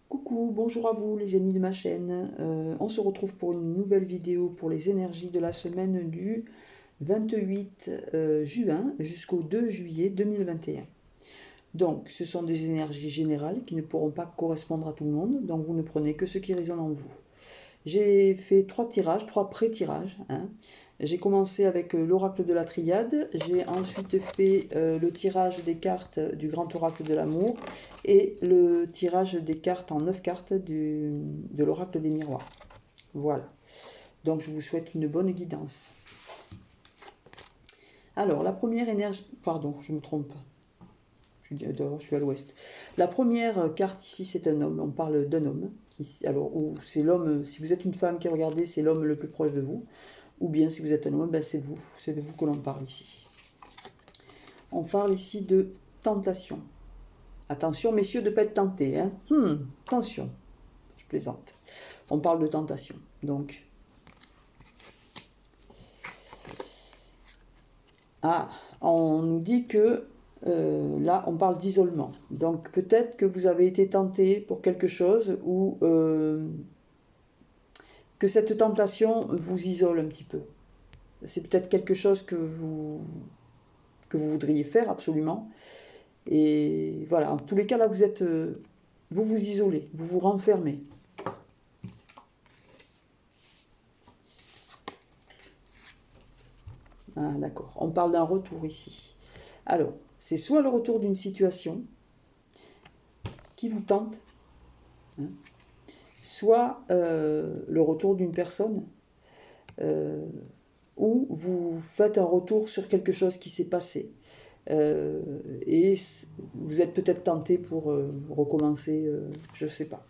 Coucou, bonjour à vous les amis de ma chaîne. On se retrouve pour une nouvelle vidéo pour les énergies de la semaine du 28 juin jusqu'au 2 juillet 2021. Donc, ce sont des énergies générales qui ne pourront pas correspondre à tout le monde, donc vous ne prenez que ce qui résonne en vous. J'ai fait 3 tirages, 3 pré-tirages, hein. J'ai commencé avec l'oracle de la triade, j'ai ensuite fait le tirage des cartes du grand oracle de l'amour et le tirage des cartes en 9 cartes de l'oracle des miroirs. Voilà. Donc je vous souhaite une bonne guidance. Alors, la première énergie... Pardon, je me trompe. Je suis à l'ouest. La première carte ici, c'est un homme. On parle d'un homme. Ici, alors, c'est l'homme, si vous êtes une femme qui regardez, c'est l'homme le plus proche de vous. Ou bien, si vous êtes un homme, ben, c'est de vous que l'on parle ici. On parle ici de tentation. Attention, messieurs, de ne pas être tentés. Hein. Attention, je plaisante. On parle de tentation. Donc, on nous dit que là, on parle d'isolement. Donc, peut-être que vous avez été tenté pour quelque chose ou que cette tentation vous isole un petit peu. C'est peut-être quelque chose que vous voudriez faire absolument. Et voilà, en tous les cas, là, vous vous isolez, vous vous renfermez. Ah, d'accord. On parle d'un retour ici. Alors, c'est soit le retour d'une situation qui vous tente, hein, soit le retour d'une personne, ou vous faites un retour sur quelque chose qui s'est passé. Et vous êtes peut-être tenté pour recommencer, je ne sais pas.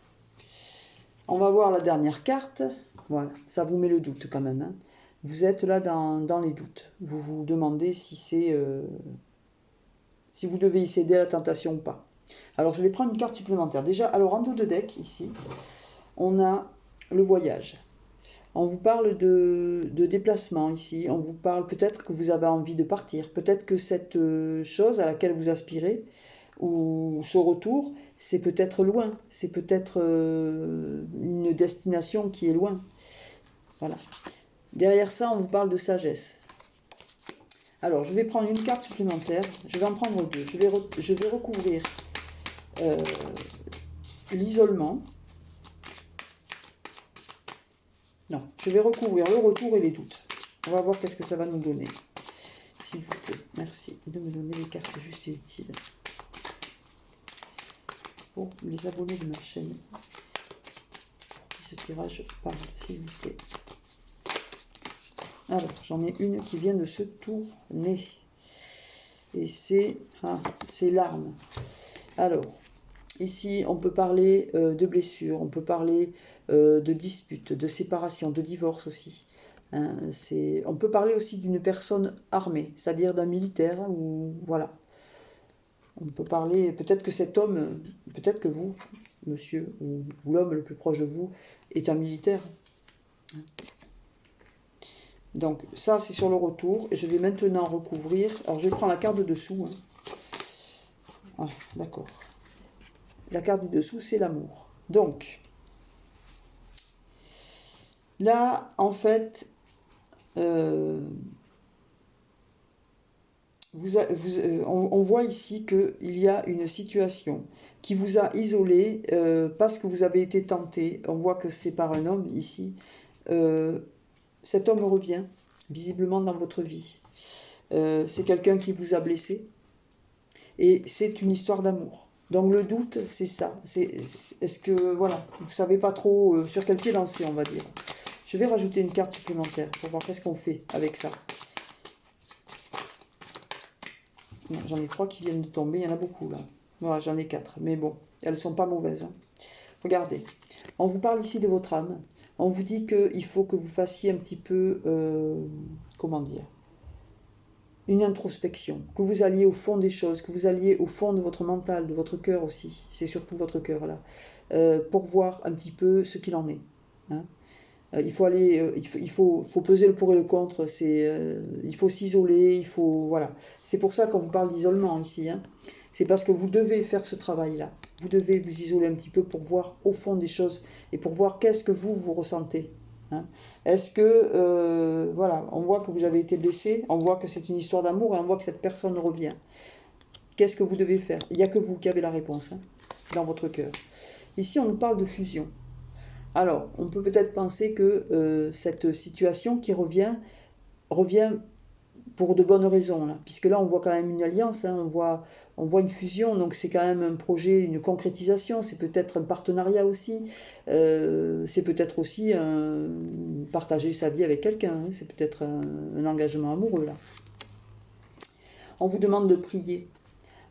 On va voir la dernière carte. Voilà, ça vous met le doute quand même. Hein. Vous êtes là dans les doutes. Vous vous demandez si vous devez y céder à la tentation ou pas. Alors, je vais prendre une carte supplémentaire. Déjà, alors en dos de deck, ici, on a le voyage. On vous parle de déplacement ici. On vous parle peut-être que vous avez envie de partir. Peut-être que cette chose à laquelle vous aspirez, ou ce retour, c'est peut-être loin. C'est peut-être une destination qui est loin. Voilà. Derrière ça, on vous parle de sagesse. Alors, je vais prendre une carte supplémentaire. Je vais en prendre deux. Je vais recouvrir l'isolement. Non, je vais recouvrir le retour et les doutes. On va voir qu'est-ce que ça va nous donner. S'il vous plaît, merci de me donner les cartes justes et utiles. Pour les abonnés de ma chaîne. Pour qui ce tirage parle, s'il vous plaît. Alors, j'en ai une qui vient de se tourner. Et c'est l'arme. Alors, ici, on peut parler de blessures, on peut parler de disputes, de séparation, de divorce aussi. Hein, on peut parler aussi d'une personne armée, c'est-à-dire d'un militaire, ou voilà. On peut parler, peut-être que cet homme, peut-être que vous, monsieur, ou l'homme le plus proche de vous, est un militaire. Donc ça, c'est sur le retour. Je vais maintenant recouvrir. Alors, je vais prendre la carte de dessous. Hein. Ah, d'accord. La carte du dessous, c'est l'amour. Donc, là, en fait, on voit ici qu'il y a une situation qui vous a isolé parce que vous avez été tenté. On voit que c'est par un homme ici. Cet homme revient visiblement dans votre vie. C'est quelqu'un qui vous a blessé. Et c'est une histoire d'amour. Donc le doute, c'est ça. Est-ce que, voilà, vous ne savez pas trop sur quel pied lancer, on va dire. Je vais rajouter une carte supplémentaire pour voir qu'est-ce qu'on fait avec ça. J'en ai 3 qui viennent de tomber, il y en a beaucoup là. Voilà, j'en ai 4, mais bon, elles ne sont pas mauvaises. Hein. Regardez, on vous parle ici de votre âme. On vous dit qu'il faut que vous fassiez un petit peu, comment dire, une introspection, que vous alliez au fond des choses, que vous alliez au fond de votre mental, de votre cœur aussi, c'est surtout votre cœur là, pour voir un petit peu ce qu'il en est. Hein. Il faut aller, il faut peser le pour et le contre, il faut s'isoler, il faut, voilà. C'est pour ça qu'on vous parle d'isolement ici, hein. C'est parce que vous devez faire ce travail-là. Vous devez vous isoler un petit peu pour voir au fond des choses et pour voir qu'est-ce que vous ressentez. Hein. Est-ce que, voilà, on voit que vous avez été blessé, on voit que c'est une histoire d'amour et on voit que cette personne revient. Qu'est-ce que vous devez faire? Il n'y a que vous qui avez la réponse, hein, dans votre cœur. Ici, on nous parle de fusion. Alors, on peut peut-être penser que cette situation qui revient pour de bonnes raisons, là, puisque là, on voit quand même une alliance, hein, on voit une fusion, donc c'est quand même un projet, une concrétisation, c'est peut-être un partenariat aussi, c'est peut-être aussi partager sa vie avec quelqu'un, hein, c'est peut-être un engagement amoureux, là. On vous demande de prier.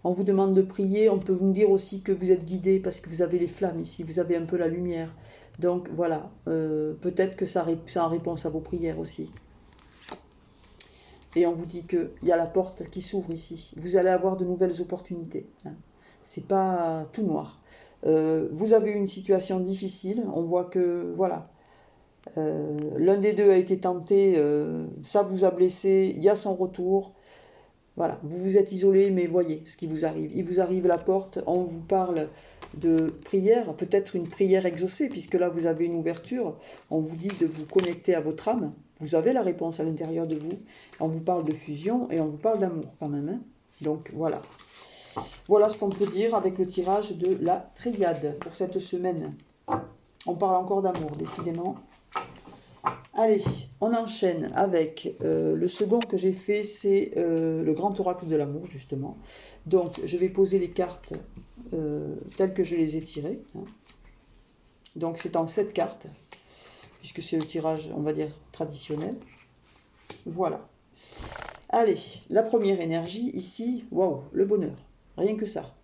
On vous demande de prier, on peut vous dire aussi que vous êtes guidé parce que vous avez les flammes ici, vous avez un peu la lumière. Donc voilà, peut-être que ça en réponse à vos prières aussi. Et on vous dit qu'il y a la porte qui s'ouvre ici. Vous allez avoir de nouvelles opportunités. Hein. C'est pas tout noir. Vous avez eu une situation difficile. On voit que, voilà, l'un des deux a été tenté, ça vous a blessé, il y a son retour. Voilà, vous vous êtes isolé, mais voyez ce qui vous arrive. Il vous arrive la porte, on vous parle de prière, peut-être une prière exaucée, puisque là vous avez une ouverture. On vous dit de vous connecter à votre âme. Vous avez la réponse à l'intérieur de vous. On vous parle de fusion et on vous parle d'amour quand même. Hein. Donc voilà. Voilà ce qu'on peut dire avec le tirage de la triade pour cette semaine. On parle encore d'amour, décidément. Allez, on enchaîne avec le second que j'ai fait, c'est le grand oracle de l'amour, justement. Donc, je vais poser les cartes telles que je les ai tirées. Hein. Donc, c'est en 7 cartes, puisque c'est le tirage, on va dire, traditionnel. Voilà. Allez, la première énergie, ici, waouh, le bonheur. Rien que ça.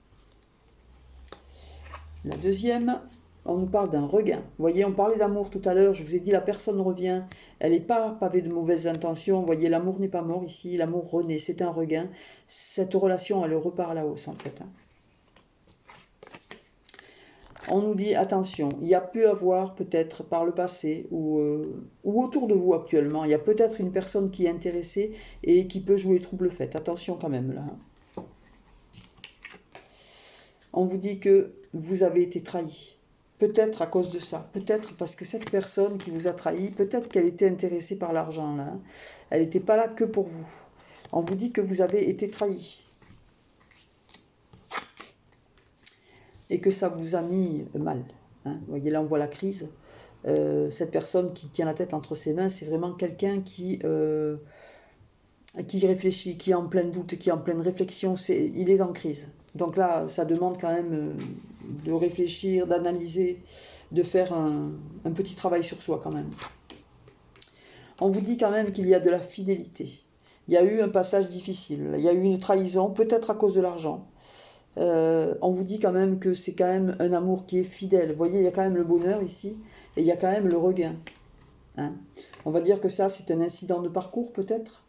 La deuxième... On nous parle d'un regain. Vous voyez, on parlait d'amour tout à l'heure. Je vous ai dit, la personne revient. Elle n'est pas pavée de mauvaises intentions. Vous voyez, l'amour n'est pas mort ici. L'amour renaît. C'est un regain. Cette relation, elle repart à la hausse, en fait. Hein. On nous dit, attention, il y a pu avoir peut-être par le passé ou autour de vous actuellement, il y a peut-être une personne qui est intéressée et qui peut jouer trouble fête. Attention quand même, là. Hein. On vous dit que vous avez été trahi. Peut-être à cause de ça, peut-être parce que cette personne qui vous a trahi, peut-être qu'elle était intéressée par l'argent, là. Elle n'était pas là que pour vous. On vous dit que vous avez été trahi. Et que ça vous a mis mal. Hein. Vous voyez, là, on voit la crise. Cette personne qui tient la tête entre ses mains, c'est vraiment quelqu'un qui réfléchit, qui est en plein doute, qui est en pleine réflexion. Il est en crise. Donc là, ça demande quand même de réfléchir, d'analyser, de faire un petit travail sur soi quand même. On vous dit quand même qu'il y a de la fidélité. Il y a eu un passage difficile, il y a eu une trahison, peut-être à cause de l'argent. On vous dit quand même que c'est quand même un amour qui est fidèle. Vous voyez, il y a quand même le bonheur ici, et il y a quand même le regain. Hein. On va dire que ça, c'est un incident de parcours peut-être.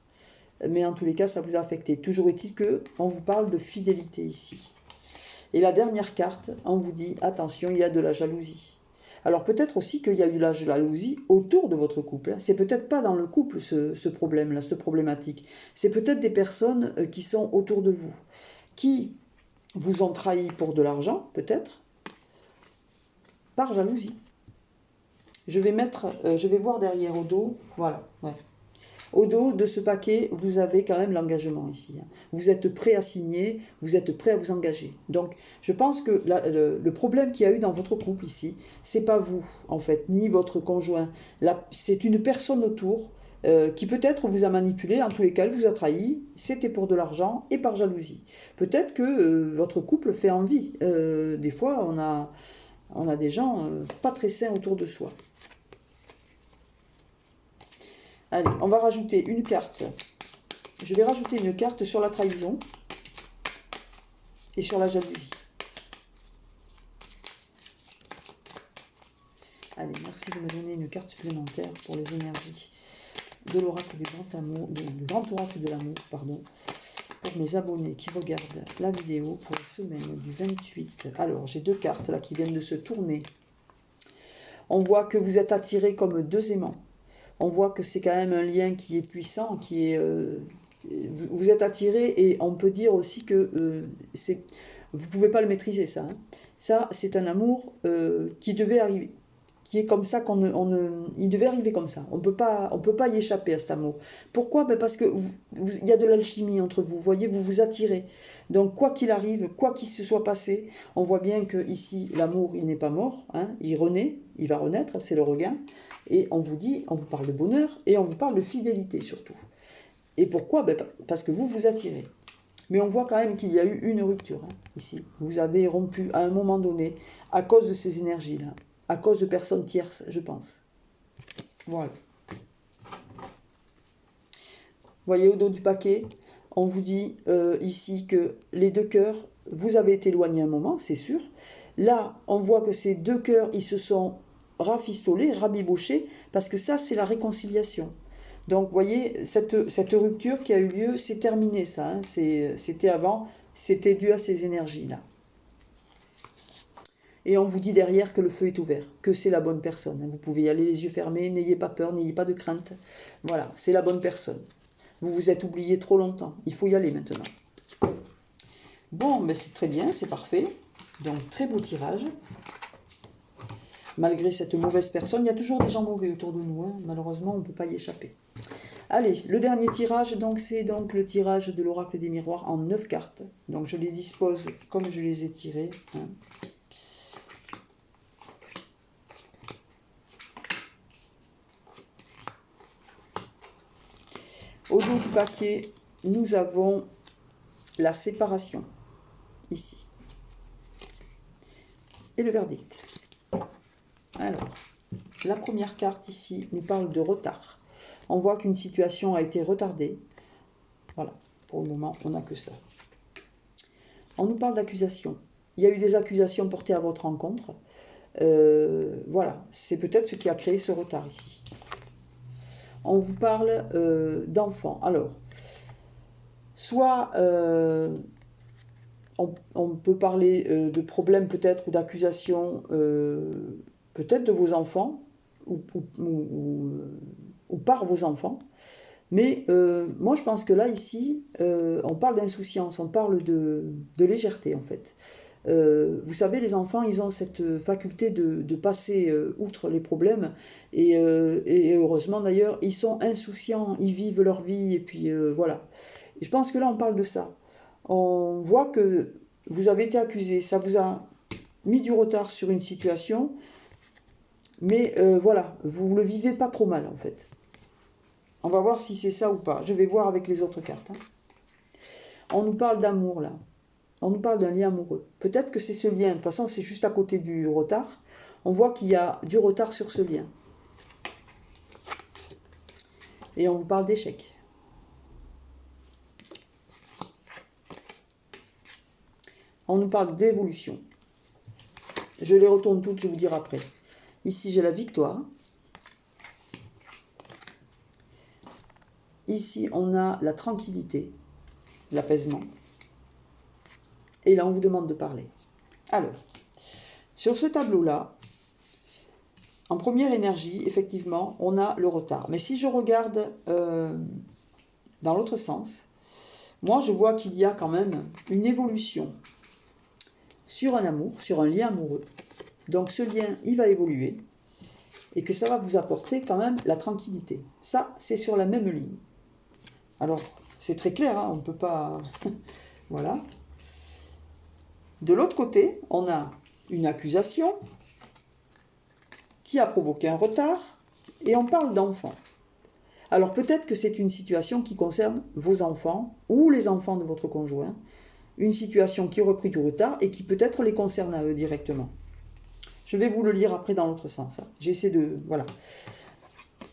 Mais en tous les cas, ça vous a affecté. Toujours est-il qu'on vous parle de fidélité ici. Et la dernière carte, on vous dit, attention, il y a de la jalousie. Alors peut-être aussi qu'il y a eu la jalousie autour de votre couple. C'est peut-être pas dans le couple ce problème-là, cette problématique. C'est peut-être des personnes qui sont autour de vous, qui vous ont trahi pour de l'argent, peut-être, par jalousie. Je vais voir derrière au dos, voilà, ouais. Au dos de ce paquet, vous avez quand même l'engagement ici. Vous êtes prêt à signer, vous êtes prêt à vous engager. Donc, je pense que le problème qu'il y a eu dans votre couple ici, c'est pas vous, en fait, ni votre conjoint. C'est une personne autour qui peut-être vous a manipulé, en tous les cas, elle vous a trahi, c'était pour de l'argent et par jalousie. Peut-être que votre couple fait envie. Des fois, on a des gens pas très sains autour de soi. Allez, on va rajouter une carte. Je vais rajouter une carte sur la trahison et sur la jalousie. Allez, merci de me donner une carte supplémentaire pour les énergies de l'oracle du grand amour, du grand oracle de l'amour, pardon, pour mes abonnés qui regardent la vidéo pour la semaine du 28. Alors, j'ai 2 cartes là qui viennent de se tourner. On voit que vous êtes attirés comme 2 aimants. On voit que c'est quand même un lien qui est puissant, qui est, vous êtes attirés et on peut dire aussi que vous ne pouvez pas le maîtriser ça. Hein. Ça, c'est un amour qui devait arriver, qui est comme ça, il devait arriver comme ça. On peut pas y échapper à cet amour. Pourquoi? Ben parce que il y a de l'alchimie entre vous. Vous voyez, vous vous attirez. Donc, quoi qu'il arrive, quoi qu'il se soit passé, on voit bien que ici, l'amour, il n'est pas mort. Hein, il renaît, il va renaître, c'est le regain. Et on vous parle de bonheur et on vous parle de fidélité surtout. Et pourquoi? Ben parce que vous vous attirez. Mais on voit quand même qu'il y a eu une rupture hein, ici. Vous avez rompu à un moment donné à cause de ces énergies-là. À cause de personnes tierces, je pense. Voilà. Vous voyez au dos du paquet, on vous dit ici que les deux cœurs, vous avez été éloignés un moment, c'est sûr. Là, on voit que ces deux cœurs, ils se sont rafistolés, rabibochés, parce que ça, c'est la réconciliation. Donc, vous voyez, cette rupture qui a eu lieu, c'est terminé, ça. Hein, c'était avant, c'était dû à ces énergies-là. Et on vous dit derrière que le feu est ouvert, que c'est la bonne personne. Vous pouvez y aller les yeux fermés, n'ayez pas peur, n'ayez pas de crainte. Voilà, c'est la bonne personne. Vous vous êtes oublié trop longtemps, il faut y aller maintenant. Bon, ben c'est très bien, c'est parfait. Donc, très beau tirage. Malgré cette mauvaise personne, il y a toujours des gens mauvais autour de nous. Hein. Malheureusement, on ne peut pas y échapper. Allez, le dernier tirage, donc c'est donc le tirage de l'oracle des miroirs en 9 cartes. Donc, je les dispose comme je les ai tirées. Hein. Au dos du paquet, nous avons la séparation, ici. Et le verdict. Alors, la première carte ici nous parle de retard. On voit qu'une situation a été retardée. Voilà, pour le moment, on n'a que ça. On nous parle d'accusation. Il y a eu des accusations portées à votre rencontre. Voilà, c'est peut-être ce qui a créé ce retard ici. On vous parle d'enfants. Alors, soit on peut parler de problèmes peut-être ou d'accusations peut-être de vos enfants ou par vos enfants. Mais moi je pense que là ici, on parle d'insouciance, on parle de légèreté en fait. Vous savez, les enfants, ils ont cette faculté de passer outre les problèmes. Et heureusement d'ailleurs, ils sont insouciants, ils vivent leur vie. Et puis voilà. Et je pense que là, on parle de ça. On voit que vous avez été accusé. Ça vous a mis du retard sur une situation. Mais voilà, vous ne le vivez pas trop mal en fait. On va voir si c'est ça ou pas. Je vais voir avec les autres cartes. Hein. On nous parle d'amour là. On nous parle d'un lien amoureux. Peut-être que c'est ce lien. De toute façon, c'est juste à côté du retard. On voit qu'il y a du retard sur ce lien. Et on vous parle d'échec. On nous parle d'évolution. Je les retourne toutes, je vous dirai après. Ici, j'ai la victoire. Ici, on a la tranquillité, l'apaisement. Et là, on vous demande de parler. Alors, sur ce tableau-là, en première énergie, effectivement, on a le retard. Mais si je regarde dans l'autre sens, moi, je vois qu'il y a quand même une évolution sur un amour, sur un lien amoureux. Donc, ce lien, il va évoluer et que ça va vous apporter quand même la tranquillité. Ça, c'est sur la même ligne. Alors, c'est très clair, hein, on ne peut pas... voilà. De l'autre côté, on a une accusation qui a provoqué un retard et on parle d'enfants. Alors peut-être que c'est une situation qui concerne vos enfants ou les enfants de votre conjoint, une situation qui aurait pris du retard et qui peut-être les concerne à eux directement. Je vais vous le lire après dans l'autre sens. Hein. J'essaie de... Voilà.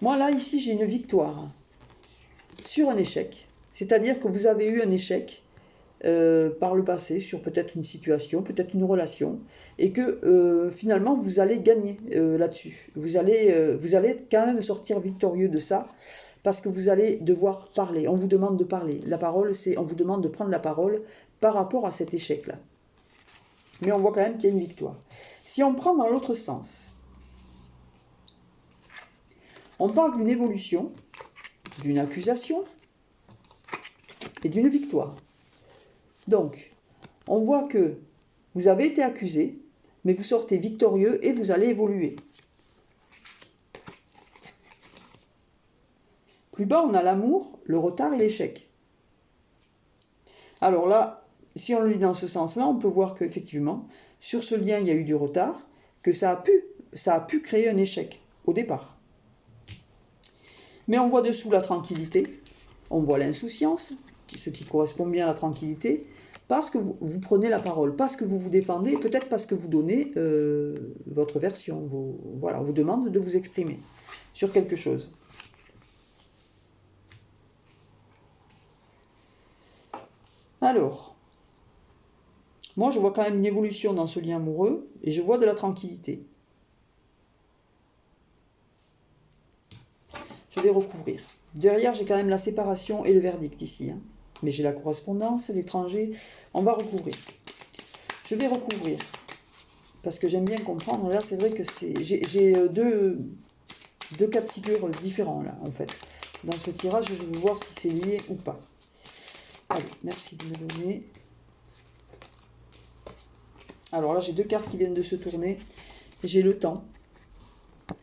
Moi là, ici, j'ai une victoire sur un échec. C'est-à-dire que vous avez eu un échec par le passé sur peut-être une situation, peut-être une relation, et que finalement vous allez gagner là-dessus. Vous allez quand même sortir victorieux de ça, parce que vous allez devoir parler. On vous demande de parler. La parole, c'est on vous demande de prendre la parole par rapport à cet échec-là. Mais on voit quand même qu'il y a une victoire. Si on prend dans l'autre sens, on parle d'une évolution, d'une accusation et d'une victoire. Donc, on voit que vous avez été accusé, mais vous sortez victorieux et vous allez évoluer. Plus bas, on a l'amour, le retard et l'échec. Alors là, si on le lit dans ce sens-là, on peut voir qu'effectivement, sur ce lien, il y a eu du retard, que ça a pu créer un échec au départ. Mais on voit dessous la tranquillité, on voit l'insouciance, ce qui correspond bien à la tranquillité, parce que vous prenez la parole, parce que vous vous défendez, peut-être parce que vous donnez votre version. Voilà, on vous demande de vous exprimer sur quelque chose. Alors, moi je vois quand même une évolution dans ce lien amoureux, et je vois de la tranquillité. Je vais recouvrir. Derrière, j'ai quand même la séparation et le verdict ici. Hein. Mais j'ai la correspondance, l'étranger. On va recouvrir. Je vais recouvrir. Parce que j'aime bien comprendre. Là, c'est vrai que j'ai deux cas de figure différents, là, en fait. Dans ce tirage, je vais voir si c'est lié ou pas. Allez, merci de me donner. Alors là, j'ai deux cartes qui viennent de se tourner. J'ai le temps.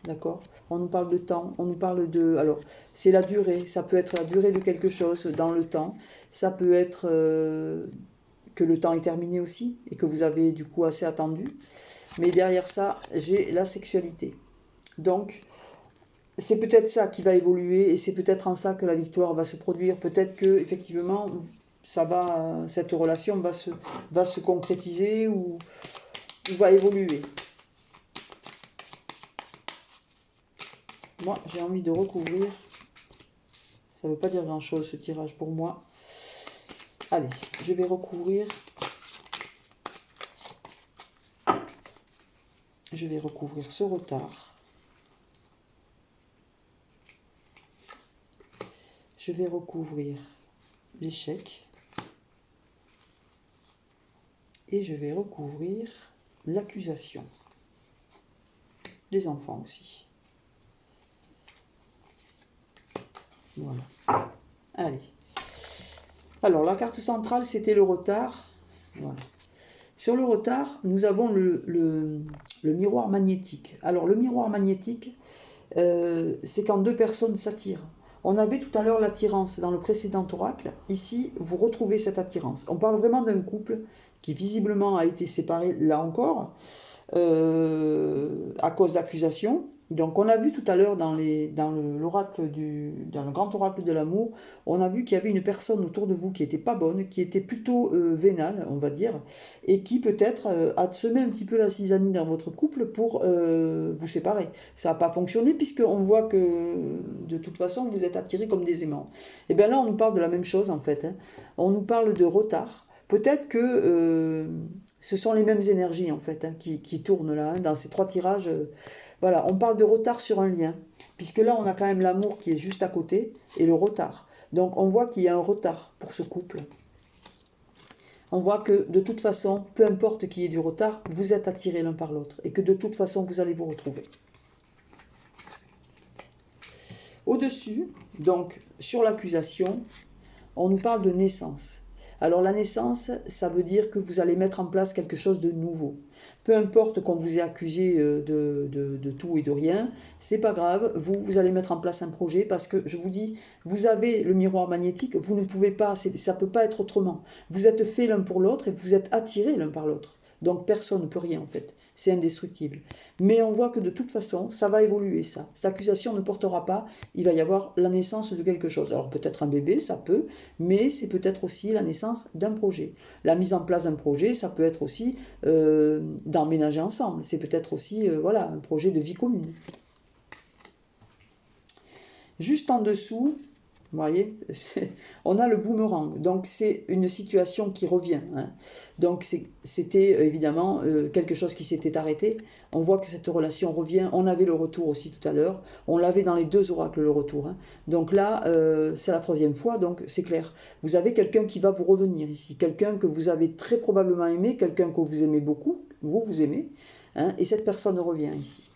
D'accord? On nous parle de temps, on nous parle de... Alors, c'est la durée, ça peut être la durée de quelque chose dans le temps, ça peut être que le temps est terminé aussi, et que vous avez du coup assez attendu. Mais derrière ça, j'ai la sexualité. Donc, c'est peut-être ça qui va évoluer, et c'est peut-être en ça que la victoire va se produire. Peut-être que, effectivement, cette relation va se concrétiser ou va évoluer. Moi, j'ai envie de recouvrir. Ça ne veut pas dire grand-chose, ce tirage, pour moi. Allez, je vais recouvrir. Je vais recouvrir ce retard. Je vais recouvrir l'échec. Et je vais recouvrir l'accusation. Les enfants aussi. Voilà. Allez. Alors, la carte centrale, c'était le retard. Voilà. Sur le retard, nous avons le miroir magnétique. Alors, le miroir magnétique, c'est quand deux personnes s'attirent. On avait tout à l'heure l'attirance dans le précédent oracle. Ici, vous retrouvez cette attirance. On parle vraiment d'un couple qui visiblement a été séparé, là encore, à cause d'accusations. Donc on a vu tout à l'heure dans le grand oracle de l'amour, on a vu qu'il y avait une personne autour de vous qui n'était pas bonne, qui était plutôt vénale, on va dire, et qui peut-être a semé un petit peu la cisanie dans votre couple pour vous séparer. Ça n'a pas fonctionné puisqu'on voit que de toute façon vous êtes attirés comme des aimants. Et bien là on nous parle de la même chose en fait. Hein. On nous parle de retard. Peut-être que ce sont les mêmes énergies en fait hein, qui tournent là, hein, dans ces trois tirages. Voilà, on parle de retard sur un lien, puisque là on a quand même l'amour qui est juste à côté et le retard. Donc on voit qu'il y a un retard pour ce couple. On voit que de toute façon, peu importe qu'il y ait du retard, vous êtes attirés l'un par l'autre et que de toute façon vous allez vous retrouver. Au-dessus, donc sur l'accusation, on nous parle de naissance. Alors la naissance, ça veut dire que vous allez mettre en place quelque chose de nouveau. Peu importe qu'on vous ait accusé de tout et de rien, c'est pas grave, vous allez mettre en place un projet parce que je vous dis, vous avez le miroir magnétique, vous ne pouvez pas, ça peut pas être autrement. Vous êtes faits l'un pour l'autre et vous êtes attirés l'un par l'autre. Donc personne ne peut rien en fait, c'est indestructible. Mais on voit que de toute façon, ça va évoluer ça. Cette accusation ne portera pas, il va y avoir la naissance de quelque chose. Alors peut-être un bébé, ça peut, mais c'est peut-être aussi la naissance d'un projet. La mise en place d'un projet, ça peut être aussi d'emménager ensemble. C'est peut-être aussi voilà, un projet de vie commune. Juste en dessous, vous voyez, on a le boomerang. Donc c'est une situation qui revient. Hein. Donc c'était évidemment quelque chose qui s'était arrêté. On voit que cette relation revient. On avait le retour aussi tout à l'heure. On l'avait dans les deux oracles, le retour. Hein. Donc là, c'est la troisième fois, donc c'est clair. Vous avez quelqu'un qui va vous revenir ici. Quelqu'un que vous avez très probablement aimé, quelqu'un que vous aimez beaucoup, vous aimez. Hein, et cette personne revient ici.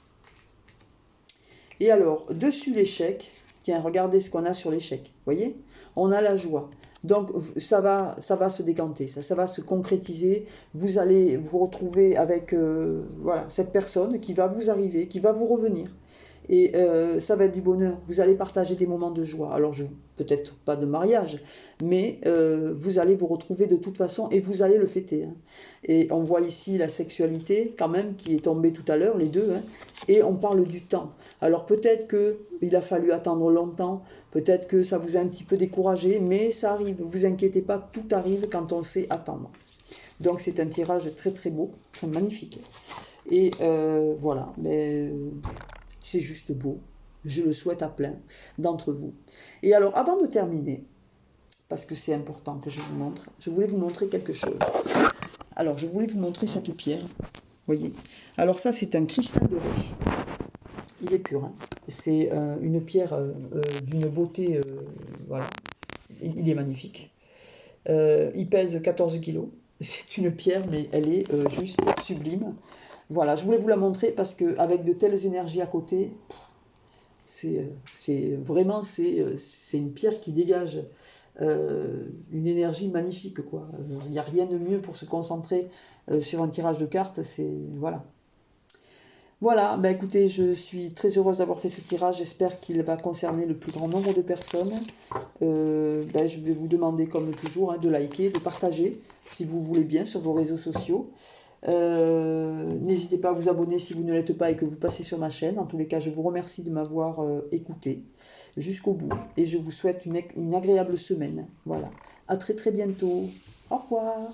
Et alors, dessus l'échec... Tiens, regardez ce qu'on a sur l'échec. Voyez? On a la joie. Donc, ça va se décanter, ça va se concrétiser. Vous allez vous retrouver avec voilà, cette personne qui va vous arriver, qui va vous revenir. Et ça va être du bonheur. Vous allez partager des moments de joie. Alors, peut-être pas de mariage, mais vous allez vous retrouver de toute façon et vous allez le fêter. Hein. Et on voit ici la sexualité, quand même, qui est tombée tout à l'heure, les deux. Hein, et on parle du temps. Alors, peut-être qu'il a fallu attendre longtemps, peut-être que ça vous a un petit peu découragé, mais ça arrive. Ne vous inquiétez pas, tout arrive quand on sait attendre. Donc, c'est un tirage très très beau, très magnifique. Et voilà. Mais. C'est juste beau. Je le souhaite à plein d'entre vous. Et alors, avant de terminer, parce que c'est important que je vous montre, je voulais vous montrer quelque chose. Alors, je voulais vous montrer cette pierre. Voyez. Alors ça, c'est un cristal de roche. Il est pur. Hein. C'est une pierre d'une beauté... voilà. Il est magnifique. Il pèse 14 kilos. C'est une pierre, mais elle est juste sublime. Voilà, je voulais vous la montrer parce qu'avec de telles énergies à côté, c'est une pierre qui dégage une énergie magnifique, quoi. Il n'y a rien de mieux pour se concentrer sur un tirage de cartes, voilà. Voilà, ben écoutez, je suis très heureuse d'avoir fait ce tirage, j'espère qu'il va concerner le plus grand nombre de personnes. Je vais vous demander, comme toujours, hein, de liker, de partager, si vous voulez bien, sur vos réseaux sociaux. N'hésitez pas à vous abonner si vous ne l'êtes pas et que vous passez sur ma chaîne. En tous les cas, je vous remercie de m'avoir écouté jusqu'au bout et je vous souhaite une agréable semaine. Voilà, à très très bientôt. Au revoir.